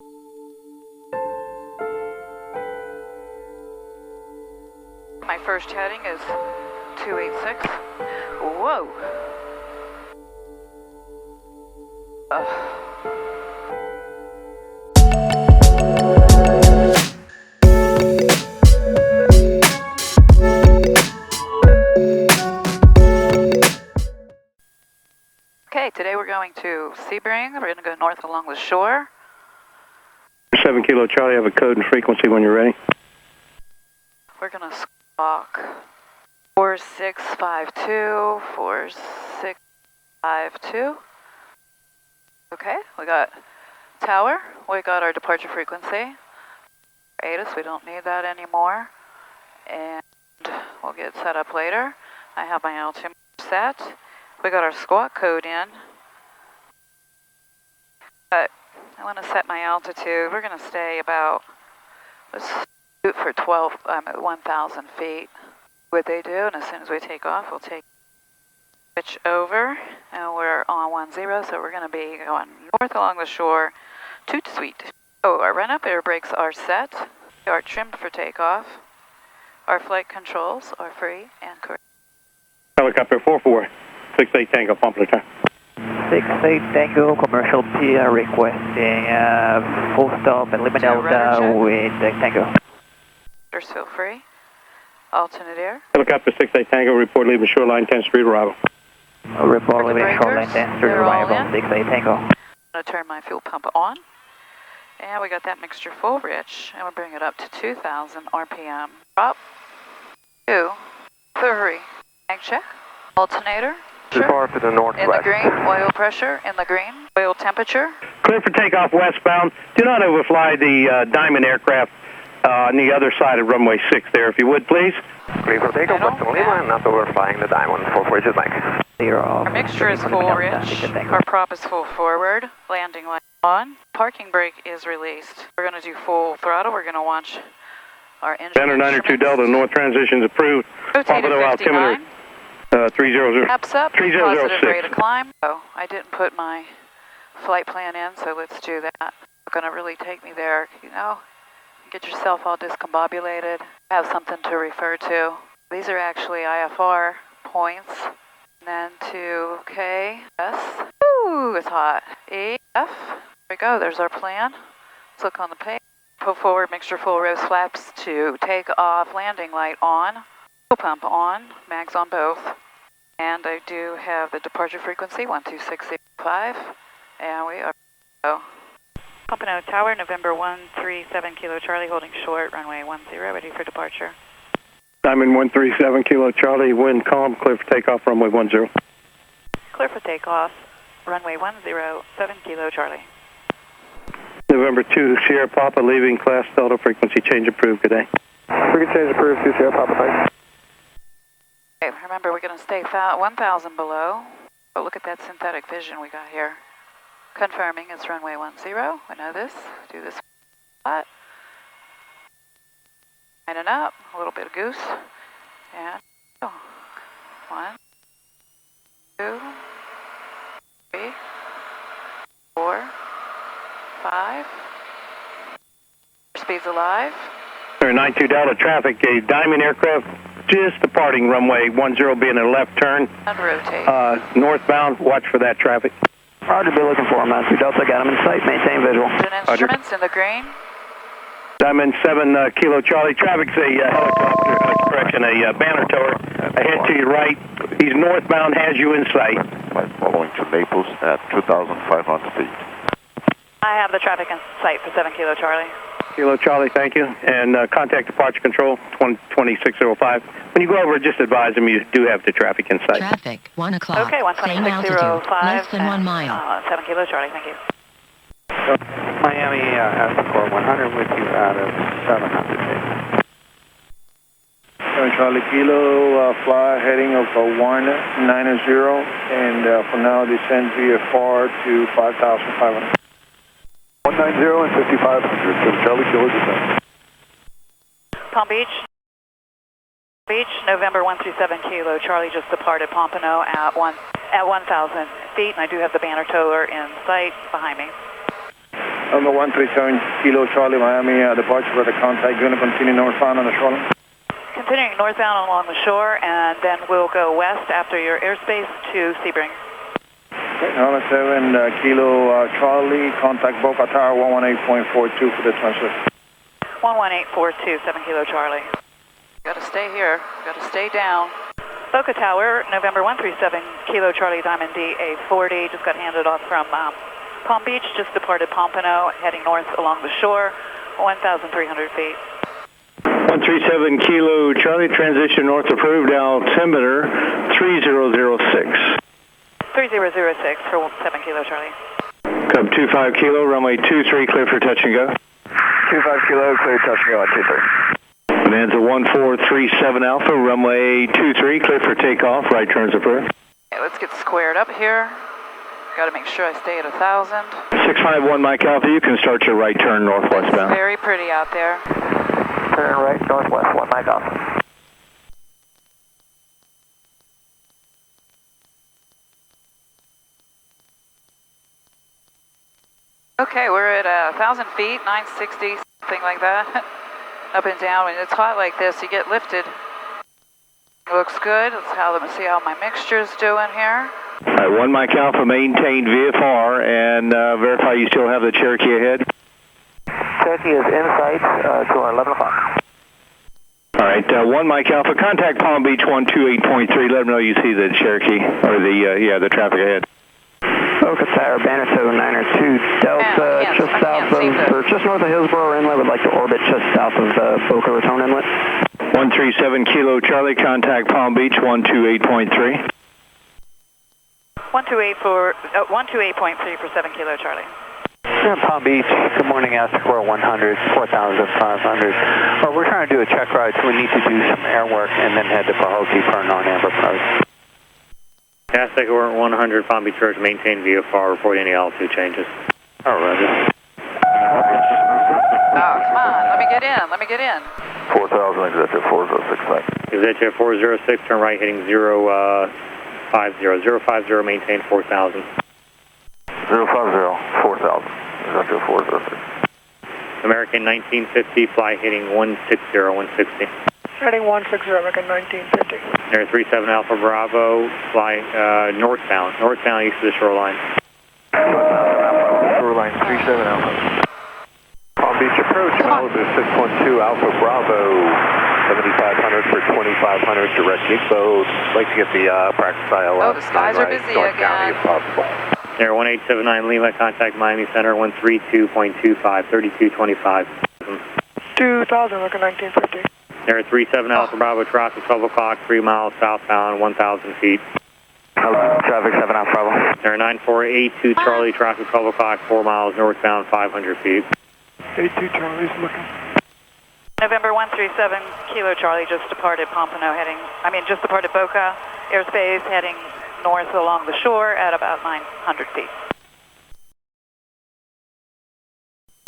My first heading is 286. Whoa! Okay, today we're going to Sebring. We're going to go north along the shore. 7 Kilo Charlie, have a code and frequency when you're ready. We're going to squawk 4652, 4652. Okay, we got tower, we got our departure frequency. ATC, we don't need that anymore. And we'll get set up later. I have my altimeter set. We got our squawk code in. But I want to set my altitude. We're going to stay about, let's shoot for 1,000 feet. What they do, and as soon as we take off, we'll switch over, and we're on 10, so we're going to be going north along the shore, toot sweet. Oh, our run-up air brakes are set. We are trimmed for takeoff. Our flight controls are free and correct. Helicopter 4468 Tango, pump the time. 68 Tango, commercial Pia requesting full stop and limit delta with Tango. Still free. Alternate air. Helicopter 68 Tango, report leaving shoreline 10th Street arrival. Report leaving shoreline 10th Street arrival, 68 Tango. I'm going to turn my fuel pump on. And we got that mixture full rich, and we'll bring it up to 2,000 RPM. Drop. 2, 3. Mag check. Alternator. Too far to the northwest. In the green, oil pressure, in the green, oil temperature. Clear for takeoff westbound. Do not overfly the Diamond aircraft on the other side of runway 6 there, if you would, please. Clear for takeoff west on Lima and not overflying the Diamond for bridges length. Our mixture is full rich. Our prop is full forward. Landing light on. Parking brake is released. We're going to do full throttle. We're going to watch our engine. Center 902 Delta, north transitions approved. Rotated 59. 300. Taps up. 3006. Positive rate of climb. Oh, I didn't put my flight plan in, so let's do that. It's going to really take me there, you know. Get yourself all discombobulated. Have something to refer to. These are actually IFR points. And then to K, S. Ooh, it's hot. E, F. There we go. There's our plan. Let's look on the page. Pull forward, mixture full rose flaps to take off. Landing light on. Fuel pump on. Mags on both. And I do have the departure frequency 12685. And we are. Oh. Pompano Tower, November 137 Kilo Charlie, holding short, runway 10, ready for departure. Diamond 137 Kilo Charlie, wind calm, clear for takeoff, runway 10. Clear for takeoff, runway 107 Kilo Charlie. November 2 Sierra Papa, leaving class Delta, frequency change approved, good day. Frequency change approved, 2 Sierra Papa, thanks. Okay, remember we're going to stay 1,000 below. Oh, look at that synthetic vision we got here. Confirming it's runway 10. We know this. Do this flat. Lining up. A little bit of goose. And go. 1, 2, 3, 4, 5. Speed's alive. 92 Delta traffic, a Diamond aircraft just departing runway 10, being a left turn. And rotate. Northbound, watch for that traffic. Roger, be looking for him, man. 2 Delta, got him in sight, maintain visual. Engine instruments in the green. Diamond 7 Kilo Charlie, traffic's a helicopter, a banner tower. Ahead to your right, he's northbound, has you in sight. Following to Naples at 2,500 feet. I have the traffic in sight for 7 Kilo Charlie. Kilo Charlie, thank you. And contact departure control, 2605. When you go over, just advise them you do have the traffic in sight. Traffic, 1 o'clock. Okay, 12605. Less than 1 mile. 7 Kilo Charlie, thank you. Miami, Escort 100 with you out of 700 feet. Charlie Kilo, fly heading of 190, and for now descend VFR to 5,500. 190 and 5,500, Charlie Kilo descent. Palm Beach, November 137 Kilo. Charlie just departed Pompano at 1,000 feet, and I do have the banner tower in sight behind me. Number 137 Kilo Charlie, Miami, departure for the contact. Going to continue northbound on the shoreline. Continuing northbound along the shore, and then we'll go west after your airspace to Sebring. Okay, number 7 Kilo Charlie, contact Boca Tower 118.42 for the transfer. 11842, 7 Kilo Charlie. Got to stay here. Got to stay down. Boca Tower, November 137 Kilo Charlie Diamond DA40. Just got handed off from Palm Beach. Just departed Pompano, heading north along the shore, 1,300 feet. 137 Kilo Charlie, transition north approved, altimeter 3006. 3006 for 7 Kilo Charlie. Cub 25 Kilo, runway 23, clear for touch and go. 25 Kilo, clear touch and go on 23. Bonanza 1437 Alpha, runway 23, clear for takeoff, right turns approved. Okay, let's get squared up here. Got to make sure I stay at 1,000. 651 Mike Alpha, you can start your right turn northwest bound. Very pretty out there. Turn right, northwest, 1 Mike Alpha. Okay, we're at 1,000 feet, 960, something like that. Up and down. When it's hot like this, you get lifted. Looks good. Let's see how my mixture's doing here. All right, 1 Mike Alpha, maintain VFR, and verify you still have the Cherokee ahead. Cherokee is in sight to our 11 o'clock. All right, 1 Mike Alpha, contact Palm Beach 128.3. Let them know you see the Cherokee, or the traffic ahead. Boca Tower, Bannerto 902 Delta, just north of Hillsborough Inlet. Would like to orbit just south of Boca Raton Inlet. 137 Kilo Charlie, contact Palm Beach 128.3. 128.3 for 7 Kilo Charlie. Here in Palm Beach, good morning, AlexGrohl 100, 4,500. Well, we're trying to do a check ride, so we need to do some air work and then head to Pahokee for a non-amber approach. Aztec 100, Palm Beach Church, maintain VFR, report any altitude changes. All right. Oh, come on, let me get in. 4,000, exit 4069. Exit 406, turn right, heading 050. 050, maintain 4,000. 050, 4,000, exit 406. American 1950, fly heading 160. Heading 160, American 1950. Air 37 Alpha Bravo, fly northbound east of the shoreline. Shoreline 37 Alpha. Palm Beach approach, Malibu 612 Alpha Bravo, 7,500 for 2,500, direct Igbo. Like to get the practice ILS. Oh, the skies are busy North again. County if possible. Air 1879 Lima, contact Miami Center 132.25, 3225. 2,000, American 1950. Air 37 Alpha Bravo, traffic 12 o'clock, 3 miles southbound, 1,000 feet. Traffic 7 Alpha Bravo. Air 9482 Charlie, traffic 12 o'clock, 4 miles northbound, 500 feet. 82 Charlie's looking. November 137 Kilo Charlie, just departed just departed Boca Airspace, heading north along the shore at about 900 feet.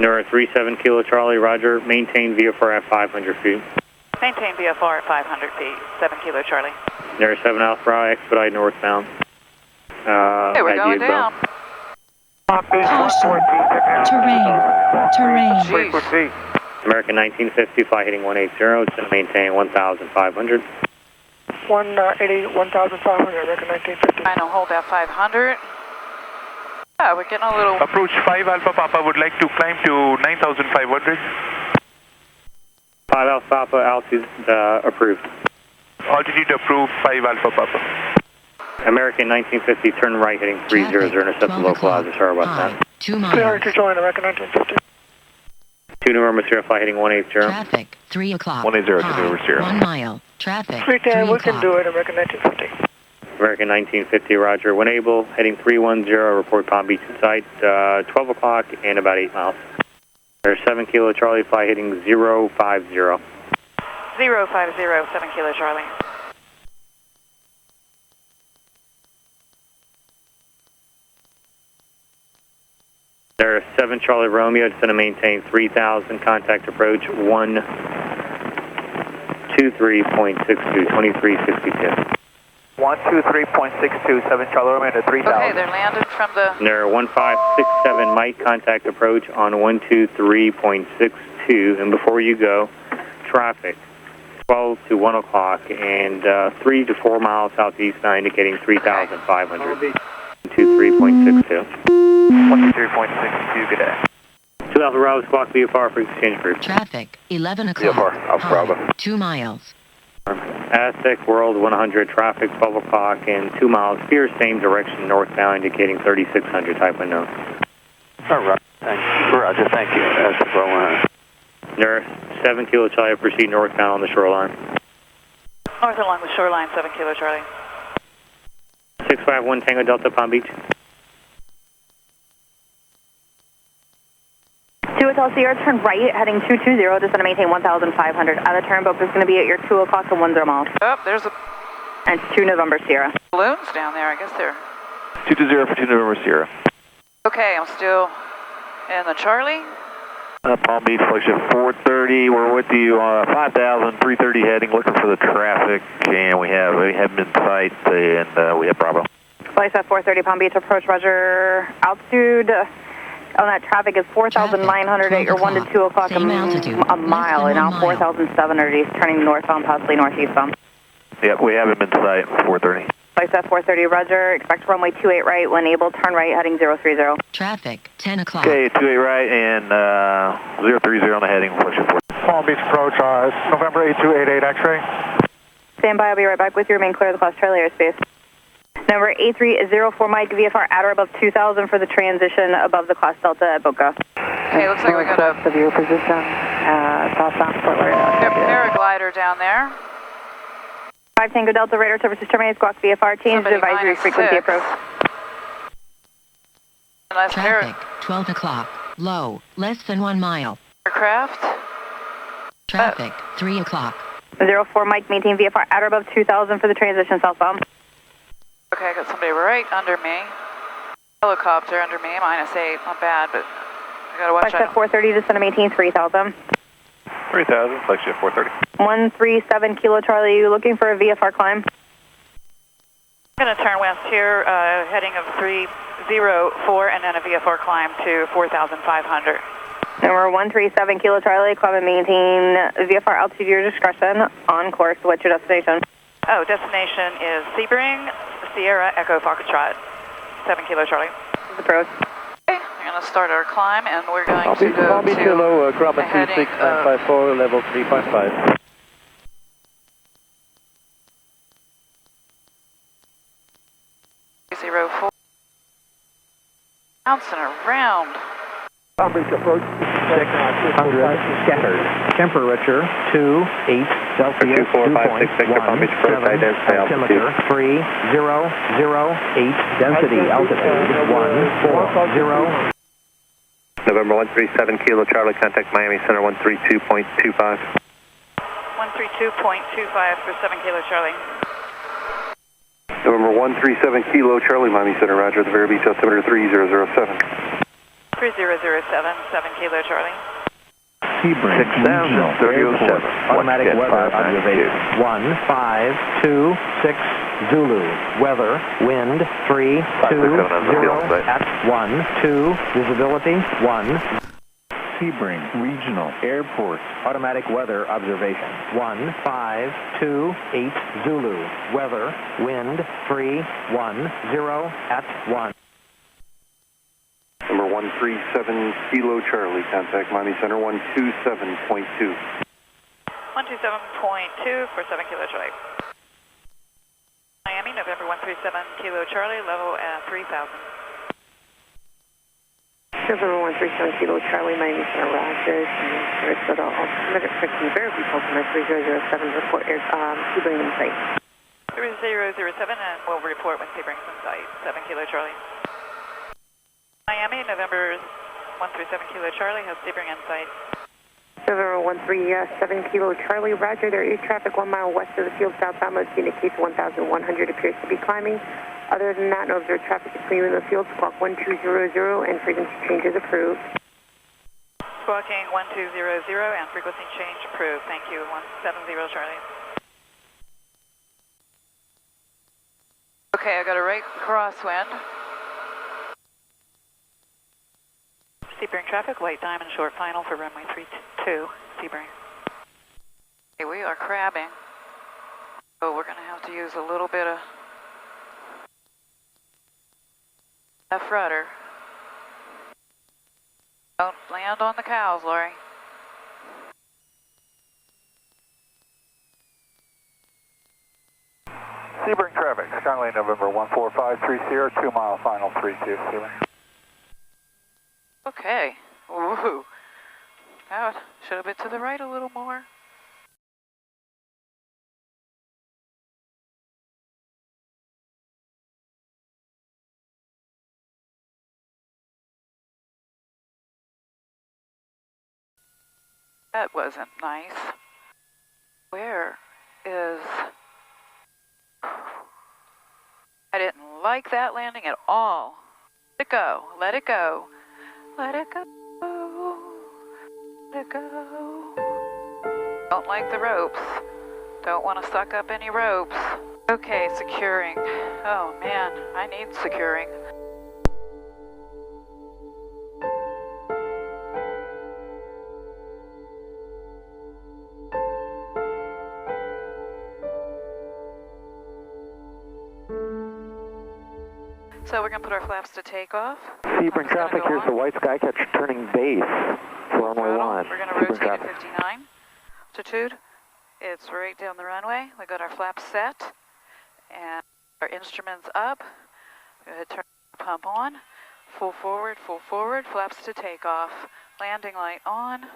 Air 37 Kilo Charlie, roger, maintain VFR at 500 feet. Maintain VFR at 500 feet, 7 Kilo Charlie. Air 7 Alpha Bravo, expedite northbound. Hey, we're going down. Caution. Terrain. Jeez. American 1950, fly heading 180, it's going to maintain 1,500. 180, 1,500, American 1950. Trying to hold that 500. Yeah, we're getting a little... Approach 5 Alpha Papa would like to climb to 9,500. 5 Alpha Papa, altitude approved. Altitude approved, 5 Alpha Papa. American 1950, turn right heading 300, intercept the localizer, sorry about that. 2 miles. Clear to join, American 1950. 2 New York, Sierra, fly heading 180. Traffic 3 o'clock. 180 to New York, Sierra. 1 mile. Traffic 310, 3 we can do o'clock. it, American 1950. American 1950, roger. When able, heading 310, report Palm Beach in sight, 12 o'clock and about 8 miles. Air 7 Kilo Charlie, fly heading 050. 050, 7 Kilo Charlie. Air 7 Charlie Romeo, it's going to maintain 3,000, contact approach 123.62, 2362. 123.62, 7 Charlie Romeo to 3000. Okay, they're landed from the... They're 1567, might contact approach on 123.62, and before you go, traffic, 12 to 1 o'clock, and 3 to 4 miles southeast now, indicating 3,500. 23.62. 123.62, good day. 2 Alpha Bravo, squawk VFR for exchange group. Traffic, 11 o'clock. VFR, Alpha Bravo. 2 miles. Aztec World 100, traffic 12 o'clock and 2 miles, steer same direction northbound, indicating 3600, type unknown. All right, thank you. Roger, thank you. Aztec World 100. Nurse, 7 Kilo Charlie, proceed northbound on the shoreline. North along the shoreline, 7 Kilo Charlie. 651 Tango Delta, Palm Beach. 2 Hotel Sierra, turn right, heading 220, descend to maintain 1,500. Out of turn, boat is going to be at your 2 o'clock and 10 miles. Oh, there's a... And it's 2 November Sierra. Balloons down there, I guess they're... 220 for 2 November Sierra. Okay, I'm still in the Charlie. Palm Beach, flagship 430, we're with you on 5,000, 330 heading, looking for the traffic, and we have been in sight, and we have Bravo. Flagship 430, Palm Beach, approach, roger, altitude... On that traffic is 4,900 at your 1 to 2 o'clock a mile, and now 4,700 east, turning northbound, possibly northeastbound. Yep, we have him in sight, 430. Flight 430, roger, expect runway 28 right, when able, turn right, heading 030. Traffic, 10 o'clock. Okay, 28 right, and 030 on the heading, flagship 4. Palm Beach approach, November 8288 X-ray. Stand by, I'll be right back with you, remain clear of the Class Charlie airspace. Number 8304 Mike, VFR at or above 2,000 for the transition above the Class Delta at Boca. Okay, looks like we got a... of your position, southbound Fort Lauderdale. Paraglider down there. 5 Tango Delta, radar services terminated, squawk VFR, change the advisory frequency approach. Traffic, 12 o'clock, low, less than 1 mile. Aircraft. Traffic, 3 o'clock. 04 Mike, maintain VFR at or above 2,000 for the transition southbound. Okay, I got somebody right under me. Helicopter under me, -8, not bad, but I gotta watch out. Flagship 430, descend to maintain 3,000. 3,000, flagship 430. 137 Kilo Charlie, you looking for a VFR climb? I'm gonna turn west here, heading of 304, and then a VFR climb to 4,500. Number 137 Kilo Charlie, climb and maintain VFR altitude your discretion, on course. What's your destination? Oh, destination is Sebring, Sierra Echo Foxtrot, 7 Kilo Charlie. Approach. Okay, we're going to start our climb, and we're going to go Palm Beach, hello, Grumman the heading 26954, level 355. .04. Bouncing around. Palm Beach approach 600, scattered. Temperature 28 Celsius, 24566 Palm Beach approach, high density altitude. 3008, density altitude 140. November 137 Kilo Charlie, contact Miami Center 132.25. 132.25 for 7 Kilo Charlie. November 137 Kilo Charlie, Miami Center, roger, the Vera Beach altimeter 3007. 3007, 7 Kilo Charlie. Sebring, 6,037. Automatic weather observation. 1526 Zulu. Weather, wind 320 at 12. Visibility 1. Sebring Regional Airport. Automatic weather observation. 1528 Zulu. Weather, wind 310 at 1. Number 137 Kilo Charlie, contact Miami Center 127.2. 127.2 for 7 Kilo Charlie. Miami, November 137 Kilo Charlie, level at 3,000. November 137 Kilo Charlie, Miami Center, roger. Minnesota altimeter frequency Vera Beach altimeter 3007, report Sebring in sight. 3007, and we'll report when Sebring's in sight. 7 Kilo Charlie. Miami, November 137 Kilo Charlie, has Sebring in sight. November 137 Kilo Charlie, roger. There is traffic 1 mile west of the field southbound. Most indicates 1,100 appears to be climbing. Other than that, no observed traffic between you and the field. Squawk 1200 and frequency change is approved. Squawking 1200 and frequency change approved. Thank you. 170 Charlie. Okay, I got a right crosswind. Sebring traffic, white diamond, short final for runway 32, Sebring. Okay, we are crabbing. So we're going to have to use a little bit of left rudder. Don't land on the cows, Lori. Sebring traffic, Skylane November 14530, 2 mile final 32, Sebring. Okay. Woohoo. That should have been to the right a little more. That wasn't nice. Where is... I didn't like that landing at all. Let it go. Let it go. Let it go. Let it go. Don't like the ropes. Don't want to suck up any ropes. Okay, securing. Oh man, I need securing. So we're going to put our flaps to takeoff. Sebring traffic, here's the white skycatcher turning base for runway 1. We're going to rotate at 59 altitude. It's right down the runway. We got our flaps set and our instruments up. Go ahead, turn the pump on. Full forward, flaps to takeoff. Landing light on,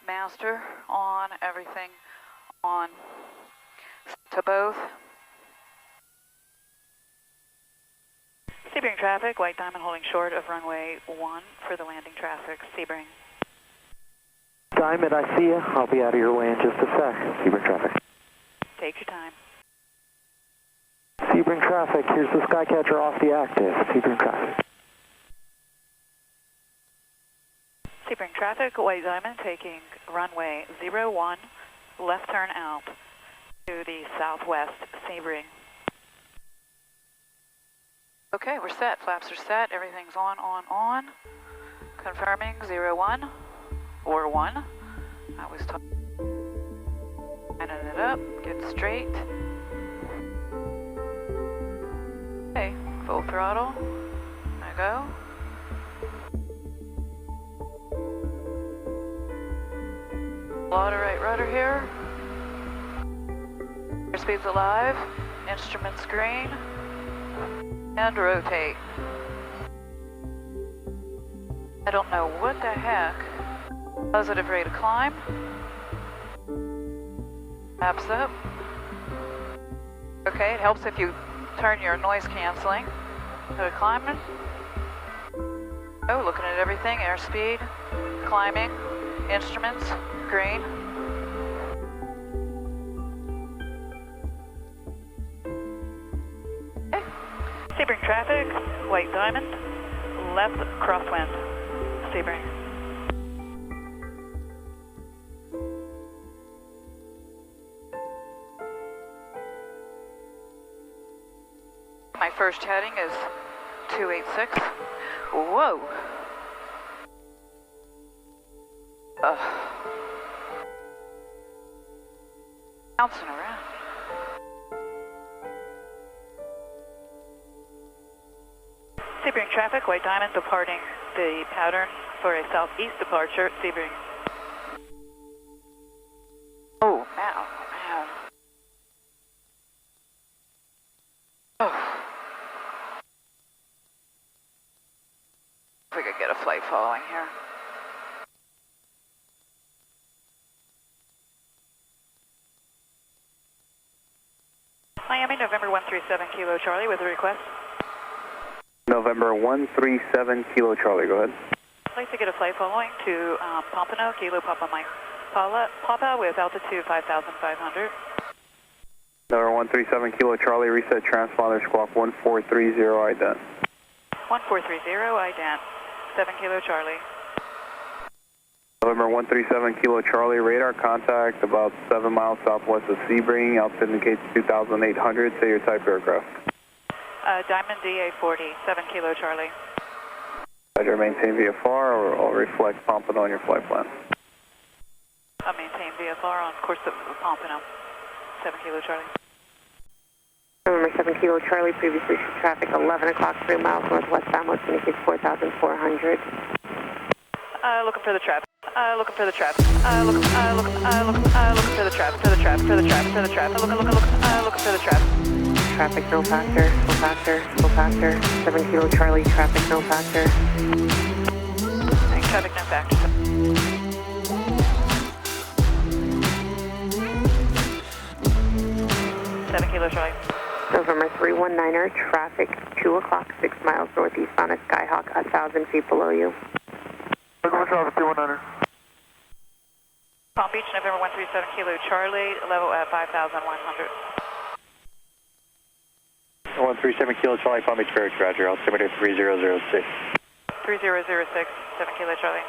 master on, everything on. To both. Sebring traffic, white diamond holding short of runway 1 for the landing traffic, Sebring. Diamond, I see you. I'll be out of your way in just a sec. Sebring traffic. Take your time. Sebring traffic, here's the skycatcher off the active. Sebring traffic. Sebring traffic, white diamond taking runway 01, left turn out to the southwest, Sebring. Okay, we're set. Flaps are set. Everything's on. Confirming 01 or 1. I was talking. Lining it up. Get straight. Okay, full throttle. There we go. Auto right rudder here. Airspace alive. Instruments green. And rotate. I don't know what the heck. Positive rate of climb. Flaps up. Okay, it helps if you turn your noise canceling. So climbing. Oh, looking at everything. Airspeed. Climbing. Instruments. Green. Sebring traffic, white diamond, left crosswind, Sebring. My first heading is 286. Whoa. Bouncing around. Sebring traffic, white diamond departing the pattern for a southeast departure, Sebring. Oh, man. Oh. If we could get a flight following here. Miami, November 137 Kilo Charlie with a request. November 137 Kilo Charlie, go ahead. I'd like to get a flight following to Pompano, Kilo Papa Mike Papa with altitude 5,500. November 137 Kilo Charlie, reset transponder, squawk 1430 ident. 1430 ident, 7 Kilo Charlie. November 137 Kilo Charlie, radar contact about 7 miles southwest of Sebring, altitude indicates 2,800, say your type aircraft. Diamond DA40, 7 Kilo Charlie. Roger, maintain VFR or I'll reflect pumping on your flight plan. I'll maintain VFR on course of Pompano, 7 Kilo Charlie. November 7 Kilo Charlie, previously traffic 11 o'clock, 3 miles northwestbound, which indicates 4,400. Looking for the trap. Looking for the trap. Looking for the trap. For the trap. For the trap. For the trap. Looking for the trap. Traffic no factor. No factor. No factor. 7 Kilo Charlie. Traffic no factor. Traffic no factor. Kilo Charlie. November 319er, traffic 2 o'clock, 6 miles northeastbound at Skyhawk, 1,000 feet below you. November traffic 319er. Palm Beach, November 137 Kilo Charlie, level at 5,100. 137 Kilo Charlie, Palm Beach Barracks, Roger, altimeter 3006. 3006, 7 Kilo Charlie.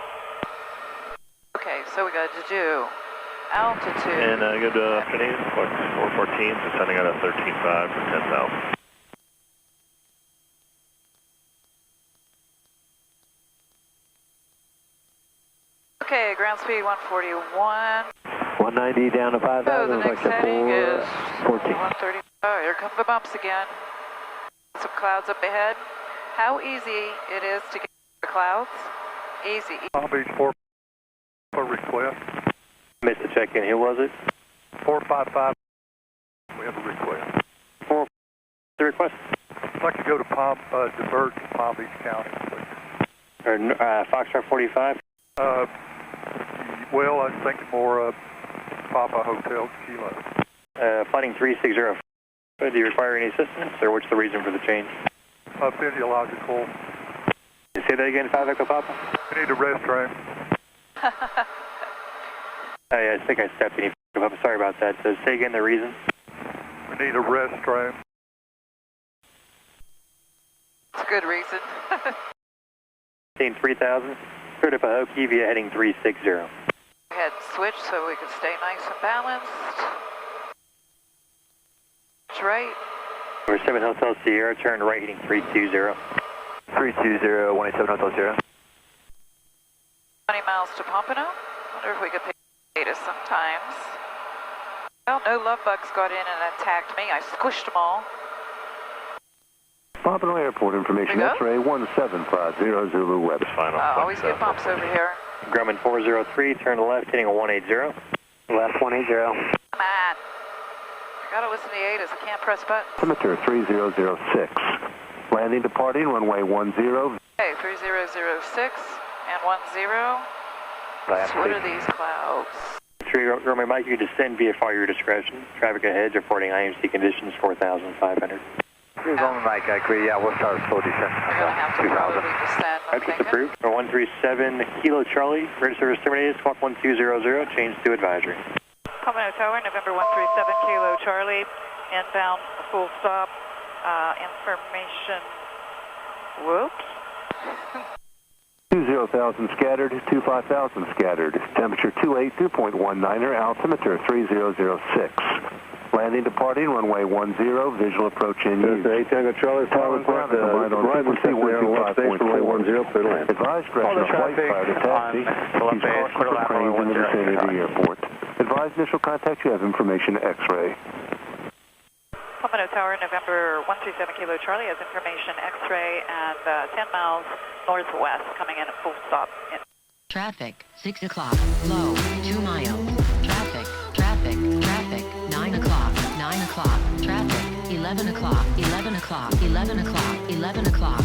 Okay, so we got to do altitude. And good afternoon, Flight 414, descending at a 13.5 for 10,000. Okay, ground speed 141. 190 down to 5,000. So the next heading is 14. 130. Oh, here come the bumps again. Some clouds up ahead. How easy it is to get the clouds? Easy. Palm Beach 4 for request. Missed the check-in. Who was it? 455. We have a request. The request? I'd like to go to divert to Palm Beach County, please. Or Foxtrot 45? Well, I was thinking more Papa Hotel Kilo. Flighting 360. Do you require any assistance, or what's the reason for the change? Physiological. Say that again, 5 Echo Papa? We need a restroom. I think I stepped in. I'm sorry about that. So say again the reason. We need a restroom. It's a good reason. 3000. Cleared up a Hokie via heading 360. Go ahead and switch so we can stay nice and balanced. That's right. Number 7 Hotel Sierra, turn right heading 320. 320, 187 Hotel Sierra. 20 miles to Pompano. Wonder if we could pick data sometimes. Well, no love bugs got in and attacked me. I squished them all. Pompano Airport information, X-ray 17500 Zulu West. Always get bumps over here. Grumman 403, turn left heading 180. Left 180. Come on. I gotta listen to the ATIS. I can't press buttons. Altimeter 3006. Landing departing runway 10. Okay, 3006 and 10. So what are these clouds? Runway Mike, you descend VFR your discretion. Traffic ahead, reporting IMC conditions 4,500. Runway Mike, I agree. Yeah, we'll start slow descent. We're gonna have to probably descend. Address approved. 137 Kilo Charlie, ready service terminated, squawk 1200, change to advisory. Pompano Tower, November 137 Kilo Charlie, inbound, full stop, information, whoops. 20,000 scattered, 25,000 scattered. Temperature 282.19er, altimeter 3006. Landing departing runway 10, visual approach in use. Tango Charlie, power plant, frequency 125.4. clear to land. Advised direction of flight prior to taxi. Use caution for cranes in the vicinity of the airport. Advised initial contact, you have information X-ray. Pompano Tower, November 137 Kilo Charlie has information X-ray and 10 miles northwest coming in at full stop. Traffic, 6 o'clock, low, 2 miles. Traffic, 9 o'clock, 9 o'clock. Traffic, 11 o'clock, 11 o'clock, 11 o'clock, 11 o'clock.